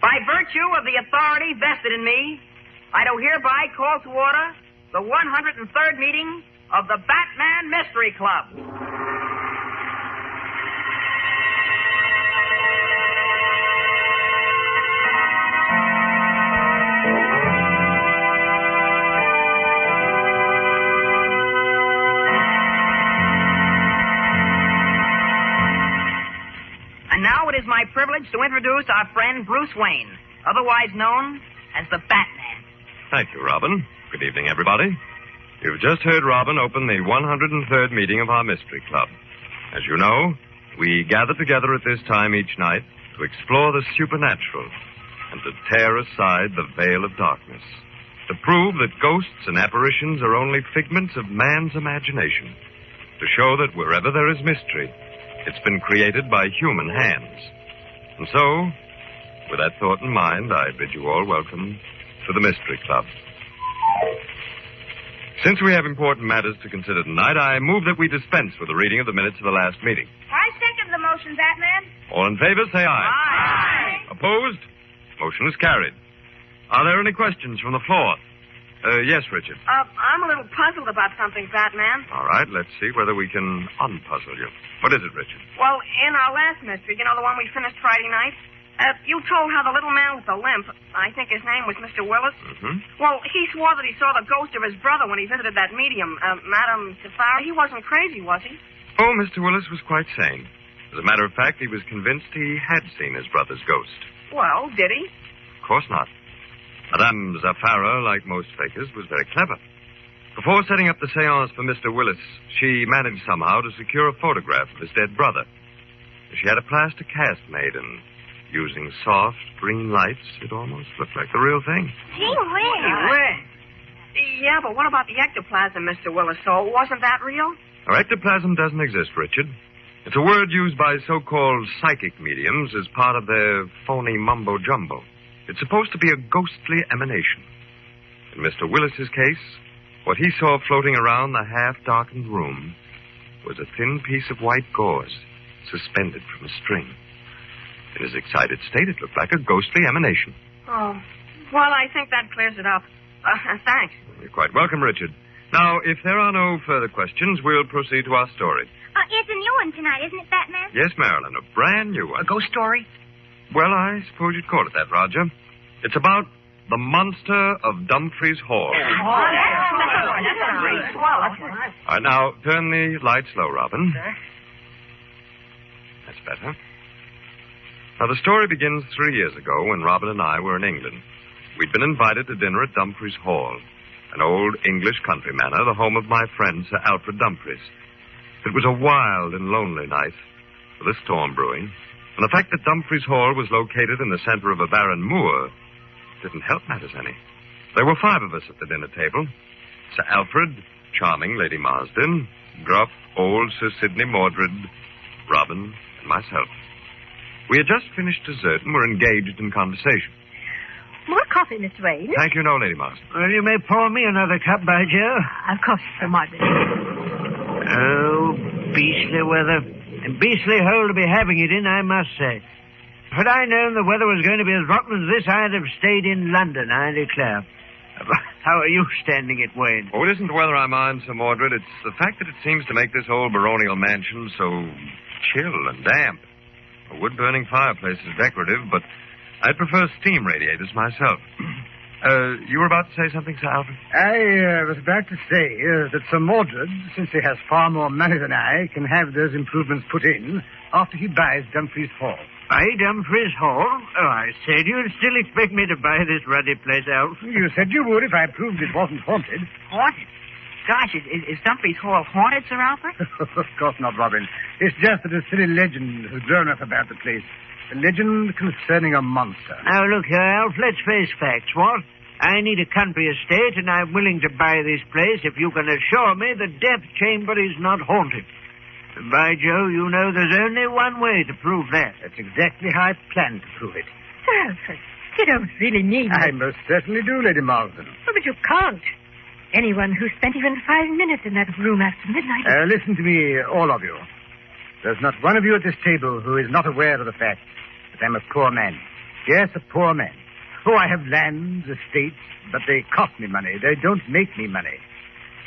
By virtue of the authority vested in me, I do hereby call to order the 103rd meeting of the Batman Mystery Club. And now it is my privilege to introduce our friend Bruce Wayne, otherwise known as the Batman. Thank you, Robin. Good evening, everybody. You've just heard Robin open the 103rd meeting of our Mystery Club. As you know, we gather together at this time each night to explore the supernatural and to tear aside the veil of darkness, to prove that ghosts and apparitions are only figments of man's imagination, to show that wherever there is mystery, it's been created by human hands. And so, with that thought in mind, I bid you all welcome to the Mystery Club. Since we have important matters to consider tonight, I move that we dispense with the reading of the minutes of the last meeting. I second the motion, Batman. All in favor, say aye. Aye. Opposed? Motion is carried. Are there any questions from the floor? Yes, Richard. I'm a little puzzled about something, Batman. All right, let's see whether we can unpuzzle you. What is it, Richard? Well, in our last mystery, you know, the one we finished Friday night, you told how the little man with the limp, I think his name was Mr. Willis. Mm-hmm. Well, he swore that he saw the ghost of his brother when he visited that medium, Madame Safari. He wasn't crazy, was he? Oh, Mr. Willis was quite sane. As a matter of fact, he was convinced he had seen his brother's ghost. Well, did he? Of course not. Madame Zafara, like most fakers, was very clever. Before setting up the seance for Mr. Willis, she managed somehow to secure a photograph of his dead brother. She had a plaster cast made, and using soft green lights, it almost looked like the real thing. Gee whiz. Yeah, but what about the ectoplasm, Mr. Willis? So wasn't that real? Now, ectoplasm doesn't exist, Richard. It's a word used by so-called psychic mediums as part of their phony mumbo-jumbo. It's supposed to be a ghostly emanation. In Mr. Willis's case, what he saw floating around the half-darkened room was a thin piece of white gauze suspended from a string. In his excited state, it looked like a ghostly emanation. Oh, well, I think that clears it up. Thanks. You're quite welcome, Richard. Now, if there are no further questions, we'll proceed to our story. It's a new one tonight, isn't it, Batman? Yes, Marilyn, a brand new one. A ghost story? Well, I suppose you'd call it that, Roger. It's about the Monster of Dumphries Hall. All right, now, turn the lights low, Robin. That's better. Now, the story begins 3 years ago when Robin and I were in England. We'd been invited to dinner at Dumphries Hall, an old English country manor, the home of my friend Sir Alfred Dumphries. It was a wild and lonely night, with a storm brewing, and the fact that Dumphries Hall was located in the center of a barren moor didn't help matters any. There were 5 of us at the dinner table. Sir Alfred, charming Lady Marsden, gruff old Sir Sidney Mordred, Robin, and myself. We had just finished dessert and were engaged in conversation. More coffee, Mr. Wayne? Thank you, no, Lady Marsden. Well, you may pour me another cup, by Joe. Of course, Sir Mordred. Oh, beastly weather. And beastly hole to be having it in, I must say. Had I known the weather was going to be as rotten as this, I'd have stayed in London, I declare. How are you standing it, Wayne? Oh, it isn't the weather I mind, Sir Mordred. It's the fact that it seems to make this old baronial mansion so chill and damp. A wood-burning fireplace is decorative, but I'd prefer steam radiators myself. You were about to say something, Sir Alfred? I was about to say that Sir Mordred, since he has far more money than I, can have those improvements put in after he buys Dumphries Hall. Buy Dumphries Hall? Oh, I said you'd still expect me to buy this ruddy place, Alf. You said you would if I proved it wasn't haunted. Haunted? Gosh, is Dumphries Hall haunted, Sir Alfred? Of course not, Robin. It's just that a silly legend has grown up about the place. A legend concerning a monster. Now, look here, Alf, let's face facts, what? I need a country estate, and I'm willing to buy this place if you can assure me the death chamber is not haunted. And by Joe, you know there's only one way to prove that. That's exactly how I plan to prove it. Sir Alfred, you don't really need I me. most certainly do, Lady Marsden. Oh, but you can't. Anyone who spent even 5 minutes in that room after midnight... Listen to me, all of you. There's not one of you at this table who is not aware of the fact that I'm a poor man. Yes, a poor man. Oh, I have lands, estates, but they cost me money. They don't make me money.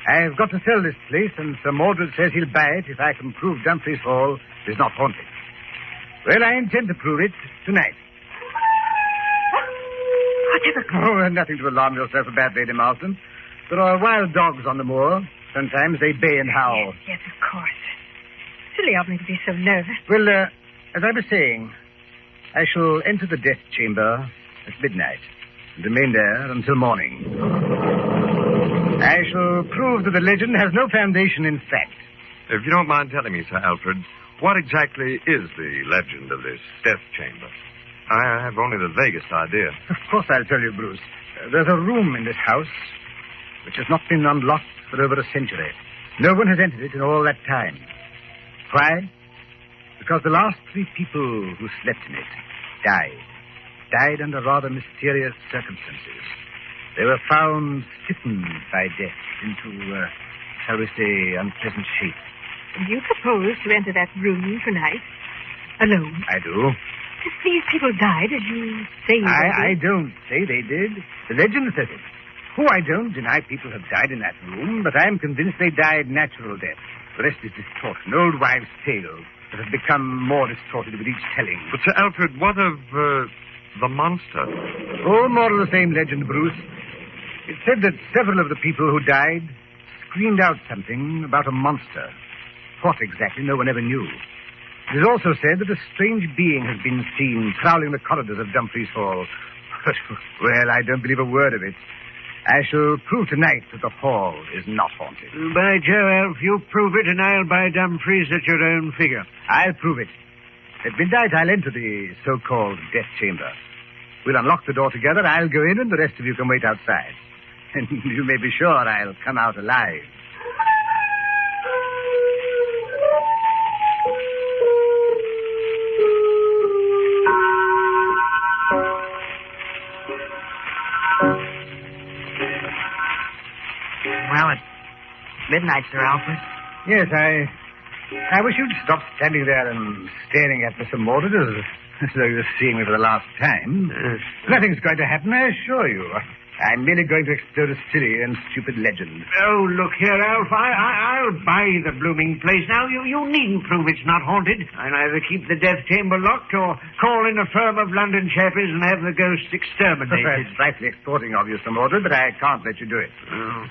I've got to sell this place, and Sir Mordred says he'll buy it if I can prove Dumphries Hall is not haunted. Well, I intend to prove it tonight. Oh, nothing to alarm yourself about, Lady Marston. There are wild dogs on the moor. Sometimes they bay and howl. Yes, of course. Silly of me to be so nervous. Well, as I was saying, I shall enter the death chamber at midnight and remain there until morning. I shall prove that the legend has no foundation in fact. If you don't mind telling me, Sir Alfred, what exactly is the legend of this death chamber? I have only the vaguest idea. Of course I'll tell you, Bruce. There's a room in this house which has not been unlocked for over a century. No one has entered it in all that time. Why? Because the last 3 people who slept in it died under rather mysterious circumstances. They were found stiffened by death into, shall we say, unpleasant shape. And you propose to enter that room tonight, alone? I do. If these people died, as you say I don't say they did. The legend says it. Oh, I don't deny people have died in that room, but I'm convinced they died natural death. The rest is distortion, old wives' tales that have become more distorted with each telling. But, Sir Alfred, what of the monster? Oh, more of the same legend, Bruce. It said that several of the people who died screamed out something about a monster. What exactly, no one ever knew. It is also said that a strange being has been seen prowling the corridors of Dumphries Hall. Well, I don't believe a word of it. I shall prove tonight that the hall is not haunted. By Joe, Elf, you prove it, and I'll buy Dumphries at your own figure. I'll prove it. At midnight, I'll enter the so-called death chamber. We'll unlock the door together, I'll go in, and the rest of you can wait outside. And you may be sure I'll come out alive. Well, it's midnight, Sir Alfred. Yes, I wish you'd stop standing there and staring at me, Sir Mordred, as though you were seeing me for the last time. Nothing's going to happen, I assure you. I'm merely going to explode a silly and stupid legend. Oh, look here, Alf. I'll buy the blooming place. Now, you needn't prove it's not haunted. I'll either keep the death chamber locked or call in a firm of London chappies and have the ghosts exterminated. It's frightfully extorting of you, Sir Mordred, but I can't let you do it. Oh.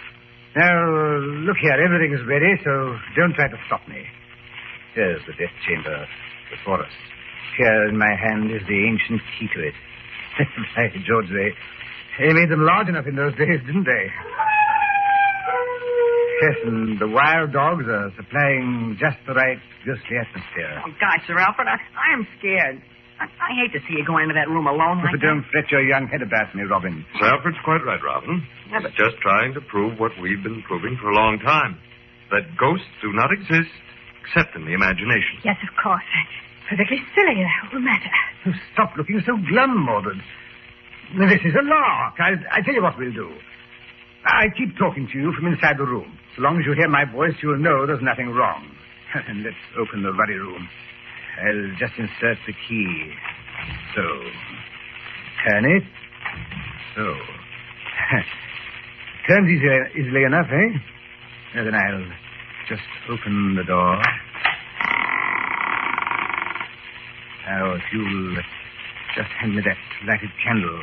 Now, look here. Everything is ready, so don't try to stop me. Here's the death chamber before us. Here in my hand is the ancient key to it. By George, they made them large enough in those days, didn't they? Yes, and the wild dogs are supplying just the right ghostly atmosphere. Oh, gosh, Sir Alfred, I am scared. I hate to see you going into that room alone like But that. don't fret your young head about me, Robin. Sir Alfred's quite right, Robin. Yeah, but- He's just trying to prove what we've been proving for a long time. That ghosts do not exist except in the imagination. Yes, of course. Perfectly silly, the whole matter. Oh, stop looking so glum, Mordred. This is a lark. I tell you what we'll do. I keep talking to you from inside the room. So long as you hear my voice, you'll know there's nothing wrong. And let's open the ruddy room. I'll just insert the key. So. Turn it. So. Turns easily enough, eh? Now then I'll just open the door. Now, if you'll just hand me that lighted candle,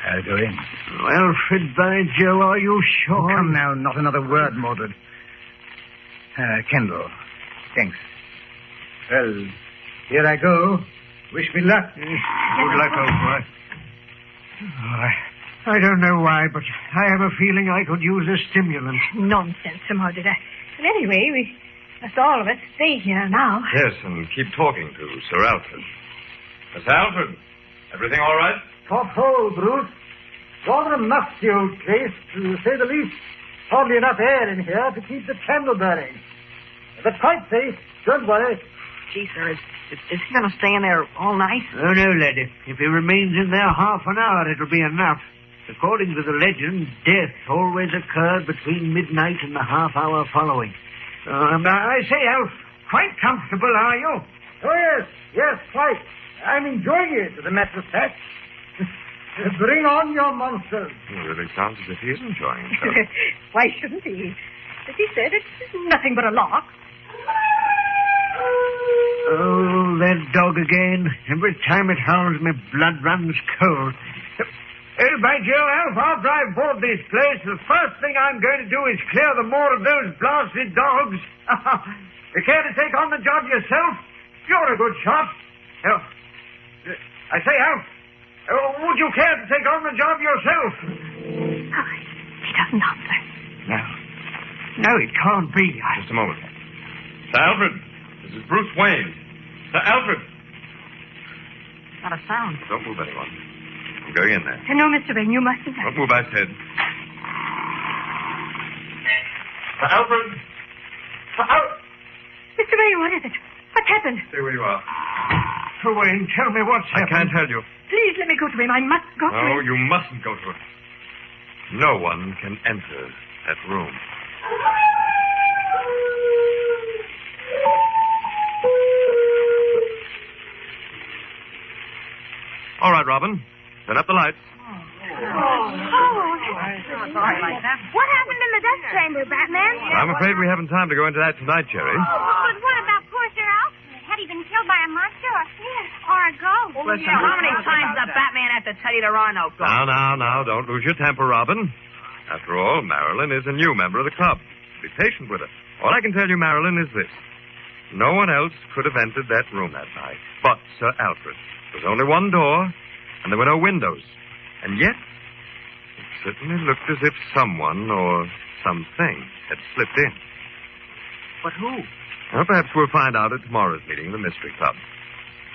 I'll go in. Alfred, by Joe, are you sure? Oh, come now, not another word, Mordred. Candle. Thanks. Well, here I go. Wish me luck. Good luck, old boy. Oh, I don't know why, but I have a feeling I could use a stimulant. Nonsense, Sir Mordred. But anyway, we must all of us stay here now. Yes, and keep talking to Sir Alfred. Miss Alfred, everything all right? Top hole, Bruce. Rather a musty old place, to say the least. Hardly enough air in here to keep the candle burning. But quite safe. Don't worry. Gee, sir, is he going to stay in there all night? Oh, no, laddie. If he remains in there half an hour, it'll be enough. According to the legend, death always occurred between midnight and the half hour following. I say, Alf, quite comfortable, are you? Oh, yes. Yes, quite. I'm enjoying it, as a matter of fact. Bring on your monsters. It really sounds as if he is enjoying himself. Why shouldn't he? As he said, it's nothing but a lock. Oh, that dog again. Every time it howls, my blood runs cold. Oh, by Joe, Alf, after I've bought this place, the first thing I'm going to do is clear the moor of those blasted dogs. You care to take on the job yourself? You're a good shot. Oh, I say, Alf, would you care to take on the job yourself? Oh, he doesn't answer. No, it can't be. Just a moment. Sir Alfred, this is Bruce Wayne. Sir Alfred. Not a sound. Don't move anyone. I'm going in there. No, Mr. Wayne, you mustn't. Don't move, I said. Sir Alfred. Sir Alfred. Mr. Wayne, what is it? What's happened? Stay where you are. Oh, Wayne, tell me what's I happened. can't tell you. Please let me go to him. I must go to No, him. you mustn't go to it. No one can enter that room. All right, Robin. Turn up the lights. Sorry like that. What happened in the dust chamber, Batman? I'm afraid we haven't time to go into that tonight, Jerry. But what about poor Sir Alfred? Had he been killed by a monster or a ghost? Listen, how many times does Batman have to tell you there are no ghosts? Now, don't lose your temper, Robin. After all, Marilyn is a new member of the club. Be patient with her. All I can tell you, Marilyn, is this. No one else could have entered that room that night but Sir Alfred. There was only one door, and there were no windows. And yet, it certainly looked as if someone or something had slipped in. But who? Well, perhaps we'll find out at tomorrow's meeting of the Mystery Club.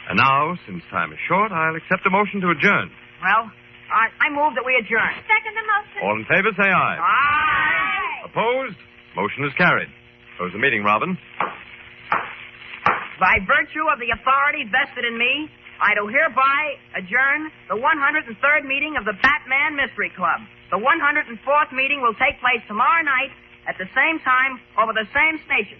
And now, since time is short, I'll accept a motion to adjourn. Well, I move that we adjourn. Second the motion. All in favor, say aye. Aye. Opposed? Motion is carried. Close the meeting, Robin. By virtue of the authority vested in me, I do hereby adjourn the 103rd meeting of the Batman Mystery Club. The 104th meeting will take place tomorrow night at the same time over the same station.